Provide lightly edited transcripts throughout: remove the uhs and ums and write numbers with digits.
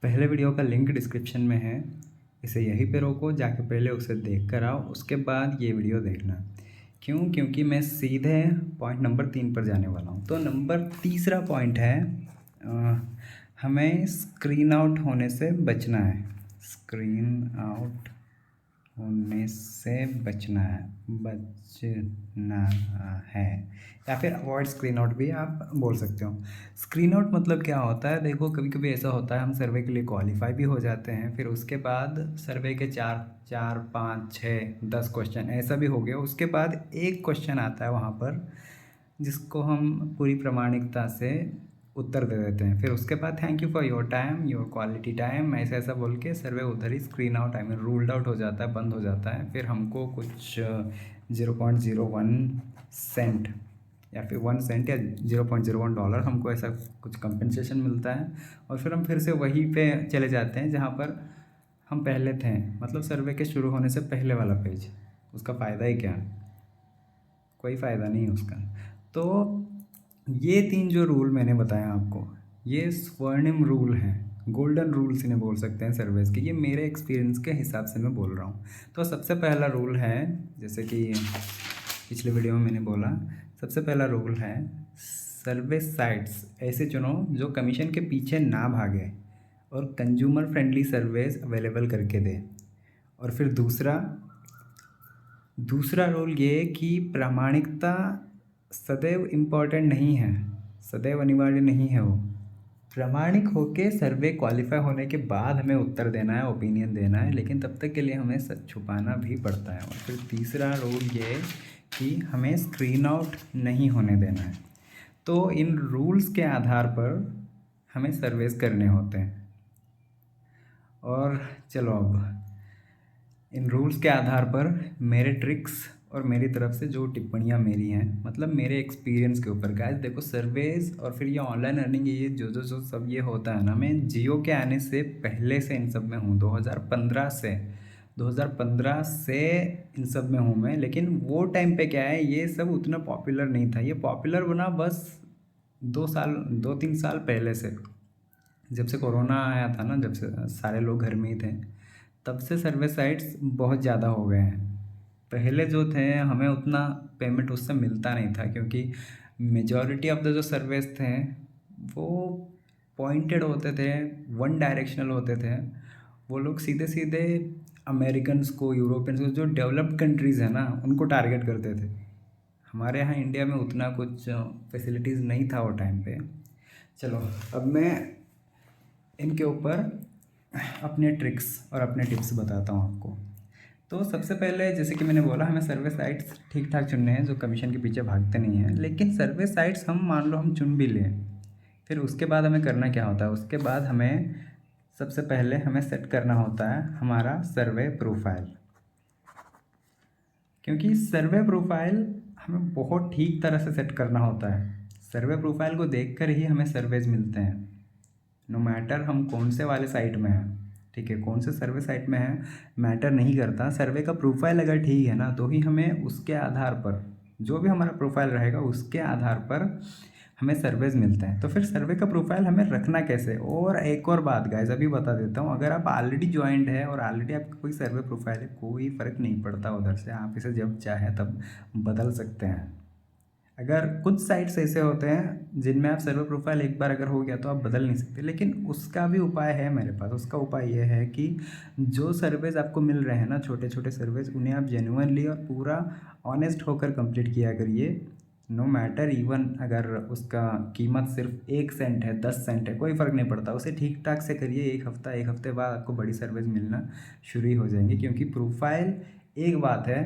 पहले वीडियो का link description में है। इसे यहीं पे रोको, जाके पहले उसे देख कर आओ, उसके बाद ये वीडियो देखना। क्यों? क्योंकि मैं सीधे पॉइंट नंबर 3 पर जाने वाला हूँ। तो नंबर तीसरा पॉइंट है, हमें स्क्रीन आउट होने से बचना है। स्क्रीन आउट होने से बचना है, या फिर अवॉइड स्क्रीन आउट भी आप बोल सकते हो। स्क्रीन आउट मतलब क्या होता है? देखो, कभी कभी ऐसा होता है हम सर्वे के लिए क्वालिफाई भी हो जाते हैं, फिर उसके बाद सर्वे के 4, 5, 6, 10 क्वेश्चन ऐसा भी हो गया, उसके बाद एक क्वेश्चन आता है वहाँ पर जिसको हम पूरी प्रामाणिकता से उत्तर दे देते हैं। फिर उसके बाद thank you for your time, your quality time, ऐसा ऐसा बोल के सर्वे उधर ही screen out, I mean ruled out हो जाता है, बंद हो जाता है। फिर हमको कुछ 0.01 सेंट या फिर 1 सेंट या $0.01 हमको ऐसा कुछ कंपनसेशन मिलता है। और फिर हम फिर से वहीं पे चले जाते हैं जहाँ पर हम पहले थे, मतलब सर्वे के शुरू होने से पहले वाला पेज। उसका फ़ायदा ही क्या? कोई फ़ायदा नहीं है उसका। तो ये 3 जो रूल मैंने बताया आपको, ये स्वर्णिम रूल हैं, गोल्डन रूल्स इन्हें बोल सकते हैं सर्वेस के। ये मेरे एक्सपीरियंस के हिसाब से मैं बोल रहा हूँ। तो सबसे पहला रूल है, जैसे कि पिछले वीडियो में मैंने बोला, सबसे पहला रूल है सर्वे साइट्स ऐसे चुनो जो कमीशन के पीछे ना भागे और कंज्यूमर फ्रेंडली सर्वेस अवेलेबल करके दे। और फिर दूसरा रूल ये कि प्रामाणिकता सदैव इम्पॉर्टेंट नहीं है, सदैव अनिवार्य नहीं है। वो प्रामाणिक होके सर्वे क्वालिफाई होने के बाद हमें उत्तर देना है, ओपिनियन देना है, लेकिन तब तक के लिए हमें सच छुपाना भी पड़ता है। और फिर तीसरा रूल ये कि हमें स्क्रीन आउट नहीं होने देना है। तो इन रूल्स के आधार पर हमें सर्वेस करने होते हैं। और चलो, अब इन रूल्स के आधार पर मेरे ट्रिक्स और मेरी तरफ से जो टिप्पणियाँ मेरी हैं, मतलब मेरे एक्सपीरियंस के ऊपर। गाइस देखो, सर्वेज और फिर ये ऑनलाइन अर्निंग, ये जो सब ये होता है ना, मैं जियो के आने से पहले से इन सब में हूँ। 2015 से इन सब में हूँ मैं। लेकिन वो टाइम पे क्या है, ये सब उतना पॉपुलर नहीं था। ये पॉपुलर बना बस 2-3 साल पहले से, जब से कोरोना आया था ना, जब से सारे लोग घर में ही थे, तब से सर्वे साइट्स बहुत ज़्यादा हो गए हैं। पहले जो थे हमें उतना पेमेंट उससे मिलता नहीं था, क्योंकि मेजॉरिटी ऑफ द जो सर्वेस थे वो पॉइंटेड होते थे, वन डायरेक्शनल होते थे। वो लोग सीधे सीधे अमेरिकन्स को, यूरोपियंस को, जो डेवलप्ड कंट्रीज़ हैं ना, उनको टारगेट करते थे। हमारे यहाँ इंडिया में उतना कुछ फैसिलिटीज़ नहीं था वो टाइम पे। चलो, अब मैं इनके ऊपर अपने ट्रिक्स और अपने टिप्स बताता हूँ आपको। तो सबसे पहले, जैसे कि मैंने बोला, हमें सर्वे साइट्स ठीक ठाक चुनने हैं जो कमीशन के पीछे भागते नहीं हैं। लेकिन सर्वे साइट्स हम मान लो हम चुन भी लें, फिर उसके बाद हमें करना क्या होता है? उसके बाद हमें सबसे पहले हमें सेट करना होता है हमारा सर्वे प्रोफाइल। क्योंकि सर्वे प्रोफाइल हमें बहुत ठीक तरह से सेट करना होता है। सर्वे प्रोफाइल को देखकर ही हमें सर्वेज मिलते हैं, नो मैटर हम कौन से वाले साइट में हैं। ठीक है, कौन से सर्वे साइट में है मैटर नहीं करता। सर्वे का प्रोफाइल अगर ठीक है ना, तो ही हमें उसके आधार पर, जो भी हमारा प्रोफाइल रहेगा उसके आधार पर हमें सर्वेज मिलते हैं। तो फिर सर्वे का प्रोफाइल हमें रखना कैसे? और एक और बात गाइस अभी बता देता हूँ, अगर आप ऑलरेडी ज्वाइंट है और ऑलरेडी आपका कोई सर्वे प्रोफाइल है, कोई फ़र्क नहीं पड़ता उधर से, आप इसे जब चाहे तब बदल सकते हैं। अगर कुछ साइट्स ऐसे होते हैं जिनमें आप सर्वे प्रोफाइल एक बार अगर हो गया तो आप बदल नहीं सकते, लेकिन उसका भी उपाय है मेरे पास। उसका उपाय ये है कि जो सर्वेज आपको मिल रहे हैं ना, छोटे छोटे सर्वेज, उन्हें आप जेन्युइनली और पूरा ऑनेस्ट होकर कंप्लीट किया करिए। नो मैटर इवन अगर उसका कीमत सिर्फ 1 सेंट है, 10 सेंट है, कोई फ़र्क नहीं पड़ता। उसे ठीक ठाक से करिए। एक हफ्ते बाद आपको बड़ी सर्वेज मिलना शुरू ही हो जाएंगी। क्योंकि प्रोफाइल एक बात है,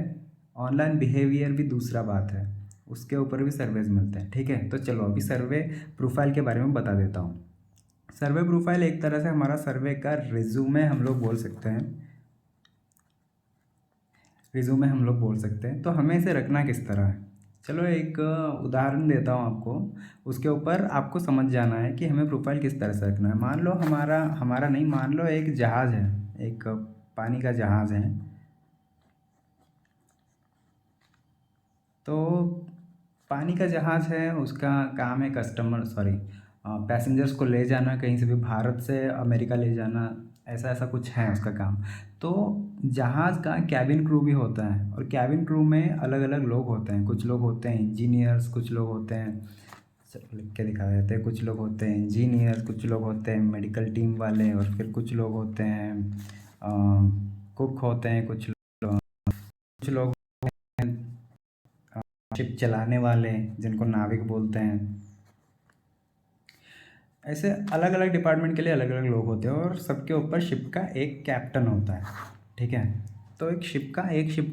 ऑनलाइन बिहेवियर भी दूसरा बात है, उसके ऊपर भी सर्वेज मिलते हैं। ठीक है, तो चलो अभी सर्वे प्रोफाइल के बारे में बता देता हूँ। सर्वे प्रोफाइल एक तरह से हमारा सर्वे का रिज्यूमे हम लोग बोल सकते हैं। रिज्यूमे हम लोग बोल सकते हैं। तो हमें इसे रखना किस तरह है, चलो एक उदाहरण देता हूँ आपको। उसके ऊपर आपको समझ जाना है कि हमें प्रोफाइल किस तरह से रखना है। मान लो हमारा हमारा नहीं, मान लो एक जहाज़ है, एक पानी का जहाज़ है। तो पानी का जहाज़ है, उसका काम है पैसेंजर्स को ले जाना कहीं से भी, भारत से अमेरिका ले जाना, ऐसा ऐसा कुछ है उसका काम। तो जहाज़ का कैबिन क्रू भी होता है, और कैबिन क्रू में अलग अलग लोग होते हैं। कुछ लोग होते हैं इंजीनियर्स, कुछ लोग होते हैं, चलो लिख के दिखा देते हैं, कुछ लोग होते हैं इंजीनियर्स, कुछ लोग होते हैं मेडिकल टीम वाले, और फिर कुछ लोग होते हैं कुक होते हैं, कुछ लोग शिप चलाने वाले जिनको नाविक बोलते हैं। ऐसे अलग अलग डिपार्टमेंट के लिए अलग अलग लोग होते हैं, और सबके ऊपर शिप का एक कैप्टन होता है। ठीक है, तो एक शिप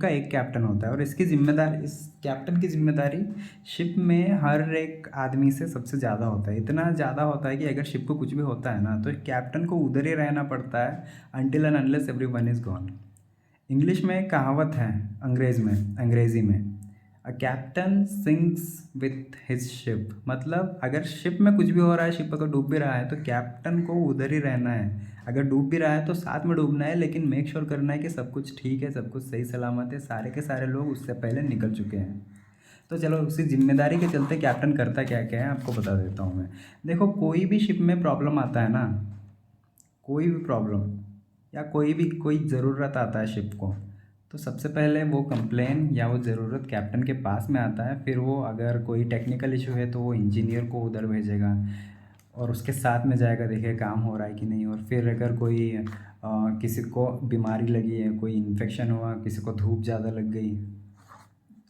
का एक कैप्टन होता है, और इसकी जिम्मेदारी, इस कैप्टन की जिम्मेदारी शिप में हर एक आदमी से सबसे ज़्यादा होता है। इतना ज़्यादा होता है कि अगर शिप को कुछ भी होता है ना, तो कैप्टन को उधर ही रहना पड़ता है, until and unless everyone is gone. English में एक कहावत है, अंग्रेज़ी में, a captain sinks with his ship. मतलब अगर शिप में कुछ भी हो रहा है, शिप अगर डूब भी रहा है, तो कैप्टन को उधर ही रहना है। अगर डूब भी रहा है तो साथ में डूबना है, लेकिन मेक श्योर करना है कि सब कुछ ठीक है, सब कुछ सही सलामत है, सारे के सारे लोग उससे पहले निकल चुके हैं। तो चलो, उसी जिम्मेदारी के चलते कैप्टन करता क्या क्या है आपको बता देता हूँ मैं। देखो, कोई भी शिप में प्रॉब्लम आता है ना, कोई भी प्रॉब्लम या कोई ज़रूरत आता है शिप को, तो सबसे पहले वो कंप्लेन या वो ज़रूरत कैप्टन के पास में आता है। फिर वो अगर कोई टेक्निकल इशू है तो वो इंजीनियर को उधर भेजेगा, और उसके साथ में जाएगा, देखेगा काम हो रहा है कि नहीं। और फिर अगर कोई किसी को बीमारी लगी है, कोई इन्फेक्शन हुआ, किसी को धूप ज़्यादा लग गई,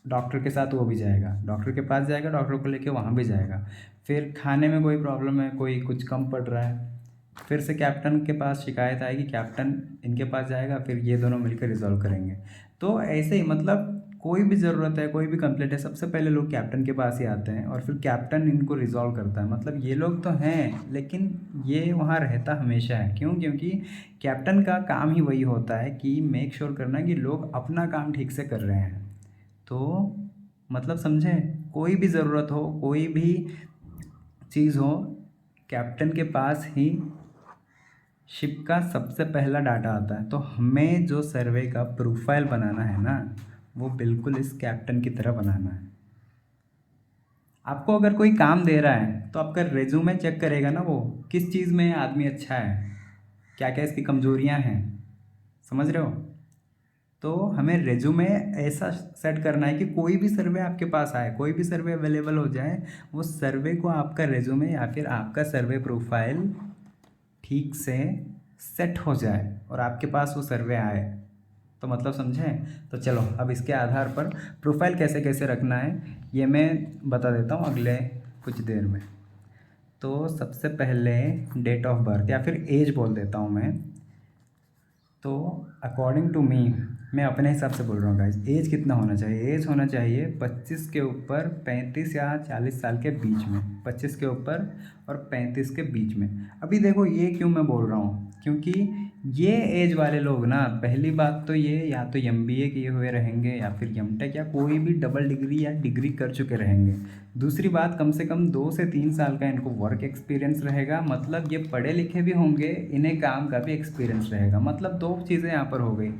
डॉक्टर के साथ वो भी जाएगा, डॉक्टर के पास जाएगा, डॉक्टर को लेके वहाँ भी जाएगा। फिर खाने में कोई प्रॉब्लम है, कोई कुछ कम पड़ रहा है, फिर से कैप्टन के पास शिकायत आएगी, कैप्टन इनके पास जाएगा, फिर ये दोनों मिलकर रिजॉल्व करेंगे। तो ऐसे ही, मतलब कोई भी ज़रूरत है, कोई भी कंप्लेंट है, सबसे पहले लोग कैप्टन के पास ही आते हैं, और फिर कैप्टन इनको रिजॉल्व करता है। मतलब ये लोग तो हैं, लेकिन ये वहाँ रहता हमेशा है। क्यों? क्योंकि कैप्टन का काम ही वही होता है कि मेक श्योर करना कि लोग अपना काम ठीक से कर रहे हैं। तो मतलब समझें, कोई भी ज़रूरत हो, कोई भी चीज़ हो, कैप्टन के पास ही शिप का सबसे पहला डाटा आता है। तो हमें जो सर्वे का प्रोफाइल बनाना है ना, वो बिल्कुल इस कैप्टन की तरह बनाना है। आपको अगर कोई काम दे रहा है तो आपका रेज्यूमे चेक करेगा ना, वो किस चीज़ में आदमी अच्छा है, क्या क्या इसकी कमजोरियां हैं, समझ रहे हो। तो हमें रेज्यूमे ऐसा सेट करना है कि कोई भी सर्वे आपके पास आए, कोई भी सर्वे अवेलेबल हो जाए, वो सर्वे को आपका रेज्यूमे या फिर आपका सर्वे प्रोफाइल ठीक से सेट हो जाए और आपके पास वो सर्वे आए। तो मतलब समझें। तो चलो, अब इसके आधार पर प्रोफाइल कैसे कैसे रखना है ये मैं बता देता हूँ अगले कुछ देर में। तो सबसे पहले डेट ऑफ बर्थ या फिर एज बोल देता हूँ मैं। तो अकॉर्डिंग टू मी, मैं अपने हिसाब से बोल रहा हूँ गाइस, एज कितना होना चाहिए? एज होना चाहिए 25 के ऊपर 35 या 40 साल के बीच में, 25 के ऊपर और 35 के बीच में। अभी देखो, ये क्यों मैं बोल रहा हूँ, क्योंकि ये एज वाले लोग ना, पहली बात तो ये या तो एमबीए किए हुए रहेंगे या फिर एमटेक या कोई भी डबल डिग्री या डिग्री कर चुके रहेंगे। दूसरी बात, कम से कम 2 से 3 साल का इनको वर्क एक्सपीरियंस रहेगा। मतलब ये पढ़े लिखे भी होंगे, इन्हें काम का भी एक्सपीरियंस रहेगा। मतलब दो चीज़ें यहाँ पर हो गई,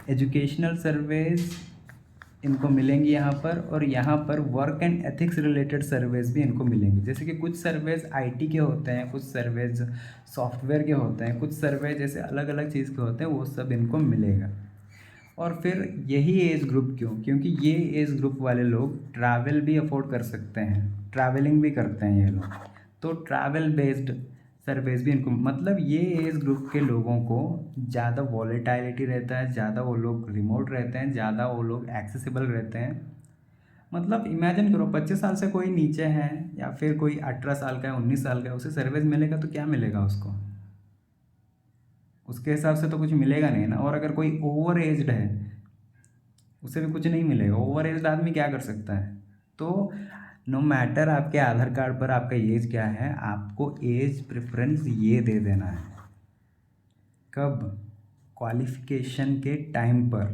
एजुकेशनल सर्वेज इनको मिलेंगी यहाँ पर, और यहाँ पर work and ethics related surveys भी इनको मिलेंगी। जैसे कि कुछ सर्वेज आईटी के होते हैं, कुछ सर्वेज सॉफ्टवेयर के होते हैं, कुछ सर्वे जैसे अलग अलग चीज़ के होते हैं, वो सब इनको मिलेगा। और फिर यही एज ग्रुप क्यों? क्योंकि ये एज ग्रुप वाले लोग ट्रैवल भी अफोर्ड कर सकते हैं, ट्रैवलिंग भी करते हैं ये लोग। तो ट्रैवल बेस्ड सर्विस भी इनको, मतलब ये एज ग्रुप के लोगों को ज़्यादा वॉलेटाइलिटी रहता है, ज़्यादा वो लोग रिमोट रहते हैं, ज़्यादा वो लोग एक्सेसिबल रहते हैं। मतलब इमेजिन करो, 25 साल से कोई नीचे है या फिर कोई 18 साल का है, 19 साल का है, उसे सर्विस मिलेगा तो क्या मिलेगा उसको? उसके हिसाब से तो कुछ मिलेगा नहीं ना। और अगर कोई ओवर एज्ड है, उसे भी कुछ नहीं मिलेगा। ओवर एज्ड आदमी क्या कर सकता है? तो नो मैटर आपके आधार कार्ड पर आपका एज क्या है, आपको एज प्रेफरेंस ये दे देना है। कब? क्वालिफिकेशन के टाइम पर।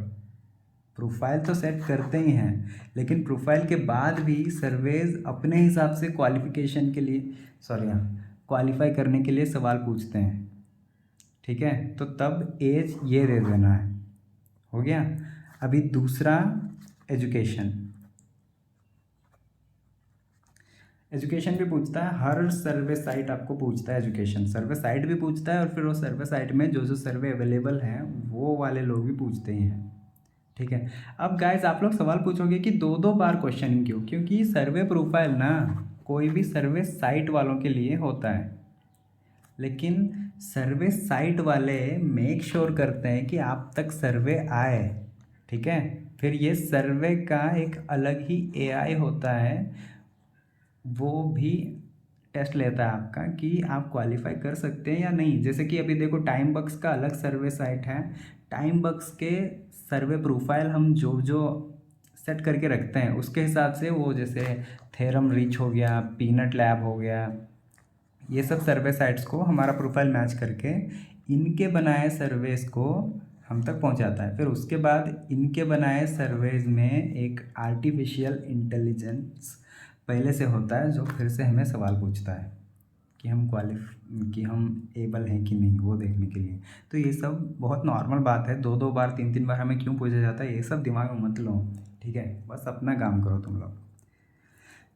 प्रोफाइल तो सेट करते ही हैं, लेकिन प्रोफाइल के बाद भी सर्वेज अपने हिसाब से क्वालिफिकेशन के लिए, सॉरी हाँ, क्वालिफाई करने के लिए सवाल पूछते हैं। ठीक है, तो तब एज ये दे देना है। हो गया। अभी दूसरा, एजुकेशन। एजुकेशन भी पूछता है, हर सर्वे साइट आपको पूछता है, एजुकेशन सर्वे साइट भी पूछता है, और फिर वो सर्वे साइट में जो जो सर्वे अवेलेबल हैं वो वाले लोग भी पूछते ही हैं। ठीक है। अब गाइस आप लोग सवाल पूछोगे कि दो दो बार क्वेश्चनिंग क्यों? क्योंकि सर्वे प्रोफाइल ना कोई भी सर्वे साइट वालों के लिए होता है, लेकिन सर्वे साइट वाले मेक श्योर करते हैं कि आप तक सर्वे आए। ठीक है। फिर ये सर्वे का एक अलग ही एआई होता है, वो भी टेस्ट लेता है आपका कि आप क्वालिफाई कर सकते हैं या नहीं। जैसे कि अभी देखो टाइम बक्स का अलग सर्वे साइट है, टाइम बक्स के सर्वे प्रोफाइल हम जो जो सेट करके रखते हैं उसके हिसाब से वो, जैसे थेरम रीच हो गया, पीनट लैब हो गया, ये सब सर्वे साइट्स को हमारा प्रोफाइल मैच करके इनके बनाए सर्वेस को हम तक पहुंचाता है। फिर उसके बाद इनके बनाए सर्वेज में एक आर्टिफिशियल इंटेलिजेंस पहले से होता है जो फिर से हमें सवाल पूछता है कि हम एबल हैं कि नहीं, वो देखने के लिए। तो ये सब बहुत नॉर्मल बात है, दो दो बार तीन तीन बार हमें क्यों पूछा जाता है ये सब दिमाग में मत लो। ठीक है, बस अपना काम करो तुम लोग।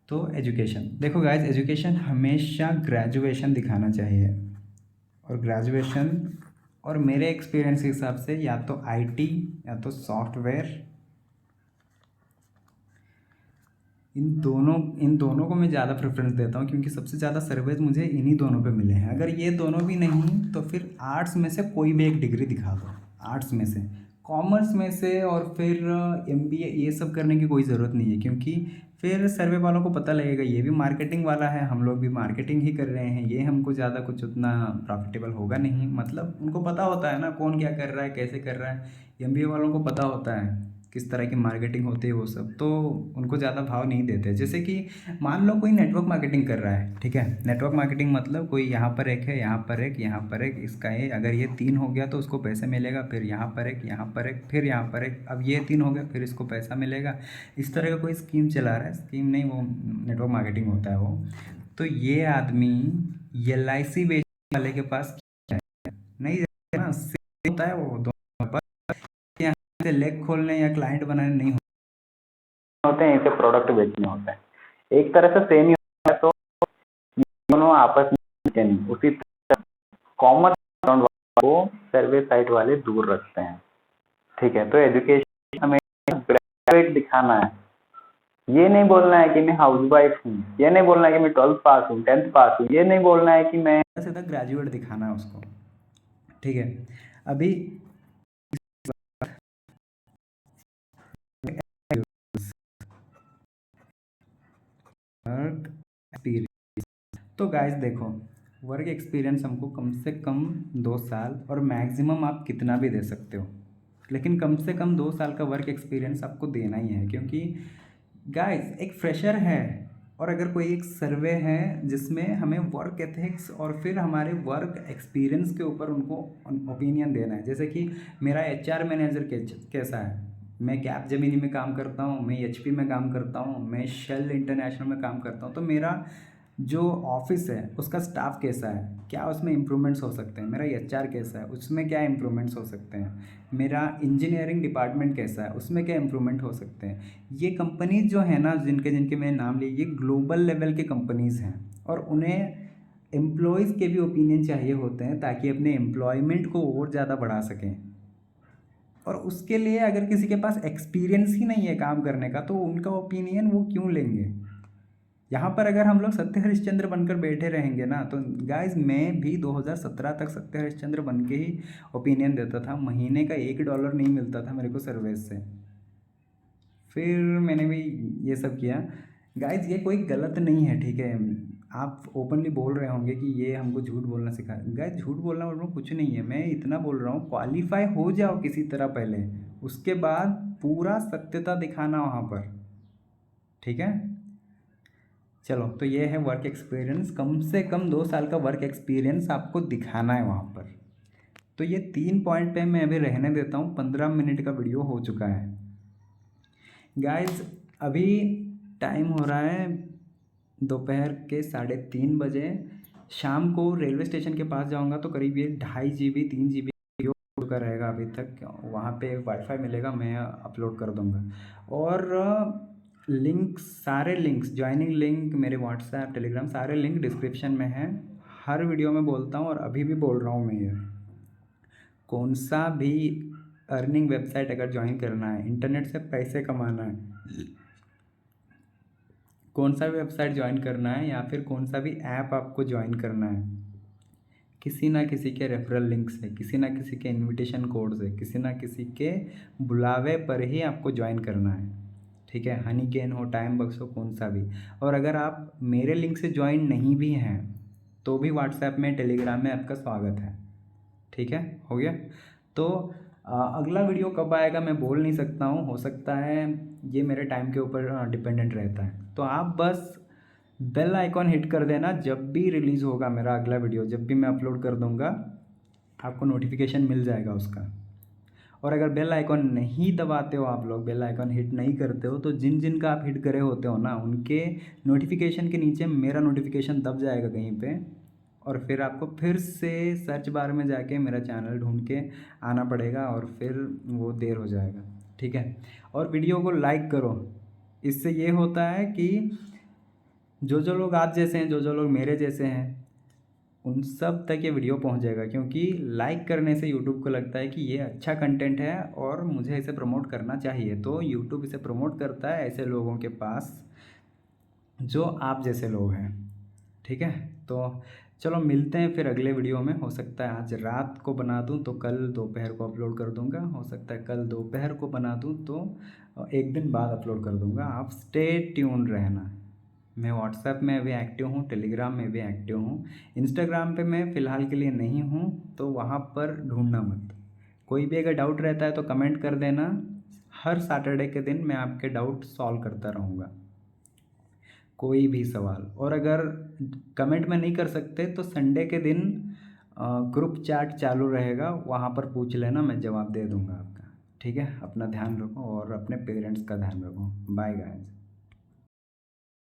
तो एजुकेशन देखो गाइज, एजुकेशन हमेशा ग्रेजुएशन दिखाना चाहिए, और ग्रेजुएशन और मेरे एक्सपीरियंस के हिसाब से या तो आईटी या तो सॉफ्टवेयर, इन दोनों को मैं ज़्यादा प्रेफरेंस देता हूँ, क्योंकि सबसे ज़्यादा सर्वेज मुझे इन्हीं दोनों पे मिले हैं। अगर ये दोनों भी नहीं तो फिर आर्ट्स में से कोई भी एक डिग्री दिखा दो, आर्ट्स में से, कॉमर्स में से, और फिर एमबीए ये सब करने की कोई ज़रूरत नहीं है, क्योंकि फिर सर्वे वालों को पता लगेगा ये भी मार्केटिंग वाला है, हम लोग भी मार्केटिंग ही कर रहे हैं, ये हमको ज़्यादा कुछ उतना प्रॉफिटेबल होगा नहीं। मतलब उनको पता होता है ना कौन क्या कर रहा है, कैसे कर रहा है। एमबीए वालों को पता होता है किस तरह की मार्केटिंग होती है वो सब, तो उनको ज़्यादा भाव नहीं देते। जैसे कि मान लो कोई नेटवर्क मार्केटिंग कर रहा है, ठीक है, नेटवर्क मार्केटिंग मतलब कोई यहाँ पर एक है, यहाँ पर एक, यहाँ पर एक, इसका ये अगर ये 3 हो गया तो उसको पैसे मिलेगा, फिर यहाँ पर एक, यहाँ पर एक, फिर यहाँ पर एक, अब ये 3 हो गया फिर इसको पैसा मिलेगा। इस तरह का कोई स्कीम चला रहा है, स्कीम नहीं, वो नेटवर्क मार्केटिंग होता है वो। तो ये आदमी LIC बेचने वाले के पास नहीं जाएगा ना, होता है वो दोनों पर, यहाँ से लेग खोलने या क्लाइंट बनाने नहीं होते हैं, इसे प्रोडक्ट बेचने होते हैं। एक तरह से सेम ही होता है, तो दोनों आपस में नहीं। उसी तरह कॉमर्स को सर्वे साइट वाले दूर रखते हैं। ठीक है, तो एजुकेशन हमें ग्रेजुएट दिखाना है, ये नहीं बोलना है कि मैं हाउस वाइफ हूँ, ये नहीं बोलना है कि मैं 12th पास हूँ, 10th पास हूँ, ये नहीं बोलना है कि मैं सीधा ग्रेजुएट दिखाना है उसको। ठीक है, अभी वर्क एक्सपीरियंस, तो गाइस देखो, वर्क एक्सपीरियंस हमको कम से कम 2 साल, और मैक्सिमम आप कितना भी दे सकते हो, लेकिन कम से कम 2 साल का वर्क एक्सपीरियंस आपको देना ही है। क्योंकि गाइस एक फ्रेशर है, और अगर कोई एक सर्वे है जिसमें हमें वर्क एथिक्स और फिर हमारे वर्क एक्सपीरियंस के ऊपर उनको ओपिनियन देना है, जैसे कि मेरा HR मैनेजर कैसा है, मैं कैप जेमिनी में काम करता हूँ, मैं HP में काम करता हूँ, मैं शेल इंटरनेशनल में काम करता हूँ, तो मेरा जो ऑफिस है उसका स्टाफ कैसा है, क्या उसमें इम्प्रूवमेंट्स हो सकते हैं, मेरा HR कैसा है, उसमें क्या इम्प्रूवमेंट्स हो सकते हैं, मेरा इंजीनियरिंग डिपार्टमेंट कैसा है, उसमें क्या इम्प्रूवमेंट हो सकते हैं। ये कंपनीज जो है ना, जिनके जिनके मैंने नाम लिए, ये ग्लोबल लेवल के कंपनीज़ हैं, और उन्हें एम्प्लॉयज़ के भी ओपिनियन चाहिए होते हैं ताकि अपने एम्प्लॉयमेंट को और ज़्यादा बढ़ा सकें। और उसके लिए अगर किसी के पास एक्सपीरियंस ही नहीं है काम करने का, तो उनका ओपिनियन वो क्यों लेंगे। यहाँ पर अगर हम लोग सत्य हरिश्चंद्र बनकर बैठे रहेंगे ना, तो गाइज मैं भी 2017 तक सत्य हरिश्चंद्र बन के ही ओपिनियन देता था, महीने का $1 नहीं मिलता था मेरे को सर्विस से। फिर मैंने भी ये सब किया। गाइज ये कोई गलत नहीं है, ठीक है, आप ओपनली बोल रहे होंगे कि ये हमको झूठ बोलना सिखा। गाइज झूठ बोलना बोल रहा हूँ कुछ नहीं है, मैं इतना बोल रहा हूँ क्वालिफाई हो जाओ किसी तरह पहले, उसके बाद पूरा सत्यता दिखाना वहाँ पर। ठीक है, चलो, तो ये है वर्क एक्सपीरियंस, कम से कम 2 साल का वर्क एक्सपीरियंस आपको दिखाना है वहाँ पर। तो ये 3 पॉइंट पे मैं अभी रहने देता हूँ, 15 मिनट का वीडियो हो चुका है गाइज। अभी टाइम हो रहा है दोपहर के 3:30 बजे। शाम को रेलवे स्टेशन के पास जाऊँगा तो करीब ये 2.5 GB 3 GB का रहेगा अभी तक, वहाँ पे वाईफाई मिलेगा, मैं अपलोड कर दूँगा। और लिंक, सारे लिंक्स, ज्वाइनिंग लिंक, मेरे व्हाट्सएप, टेलीग्राम, सारे लिंक डिस्क्रिप्शन में हैं। हर वीडियो में बोलता हूँ और अभी भी बोल रहा हूँ मैं ये, कौन सा भी अर्निंग वेबसाइट अगर ज्वाइन करना है, इंटरनेट से पैसे कमाना है, कौन सा भी वेबसाइट ज्वाइन करना है या फिर कौन सा भी ऐप आपको ज्वाइन करना है, किसी ना किसी के रेफरल लिंक से, किसी ना किसी के इनविटेशन कोड से, किसी ना किसी के बुलावे पर ही आपको ज्वाइन करना है। ठीक है, हनी गेन हो, टाइम बक्स हो, कौन सा भी। और अगर आप मेरे लिंक से ज्वाइन नहीं भी हैं तो भी व्हाट्सएप में, टेलीग्राम में आपका स्वागत है। ठीक है, हो गया। तो अगला वीडियो कब आएगा मैं बोल नहीं सकता हूँ, हो सकता है ये मेरे टाइम के ऊपर डिपेंडेंट रहता है। तो आप बस बेल आइकॉन हिट कर देना, जब भी रिलीज़ होगा मेरा अगला वीडियो, जब भी मैं अपलोड कर दूँगा आपको नोटिफिकेशन मिल जाएगा उसका। और अगर बेल आइकॉन नहीं दबाते हो आप लोग, बेल आइकॉन हिट नहीं करते हो, तो जिन जिन का आप हिट करे होते हो ना, उनके नोटिफिकेशन के नीचे मेरा नोटिफिकेशन दब जाएगा कहीं पे, और फिर आपको फिर से सर्च बार में जाके मेरा चैनल ढूंढ के आना पड़ेगा और फिर वो देर हो जाएगा। ठीक है, और वीडियो को लाइक करो। इससे ये होता है कि जो जो लोग आप जैसे हैं, जो जो लोग मेरे जैसे हैं, उन सब तक ये वीडियो पहुंच जाएगा, क्योंकि लाइक करने से यूट्यूब को लगता है कि ये अच्छा कंटेंट है और मुझे इसे प्रमोट करना चाहिए। तो यूट्यूब इसे प्रमोट करता है ऐसे लोगों के पास जो आप जैसे लोग हैं। ठीक है, तो चलो मिलते हैं फिर अगले वीडियो में। हो सकता है आज रात को बना दूं तो कल दोपहर को अपलोड कर दूंगा, हो सकता है कल दोपहर को बना दूं तो एक दिन बाद अपलोड कर दूंगा। आप स्टे ट्यून रहना। मैं व्हाट्सएप में भी एक्टिव हूँ, टेलीग्राम में भी एक्टिव हूँ, इंस्टाग्राम पे मैं फ़िलहाल के लिए नहीं हूँ, तो वहाँ पर ढूंढना मत। कोई भी अगर डाउट रहता है तो कमेंट कर देना। हर सैटरडे के दिन मैं आपके डाउट सॉल्व करता रहूँगा, कोई भी सवाल। और अगर कमेंट में नहीं कर सकते तो संडे के दिन ग्रुप चैट चालू रहेगा, वहाँ पर पूछ लेना, मैं जवाब दे दूँगा आपका। ठीक है, अपना ध्यान रखो और अपने पेरेंट्स का ध्यान रखो। Bye guys.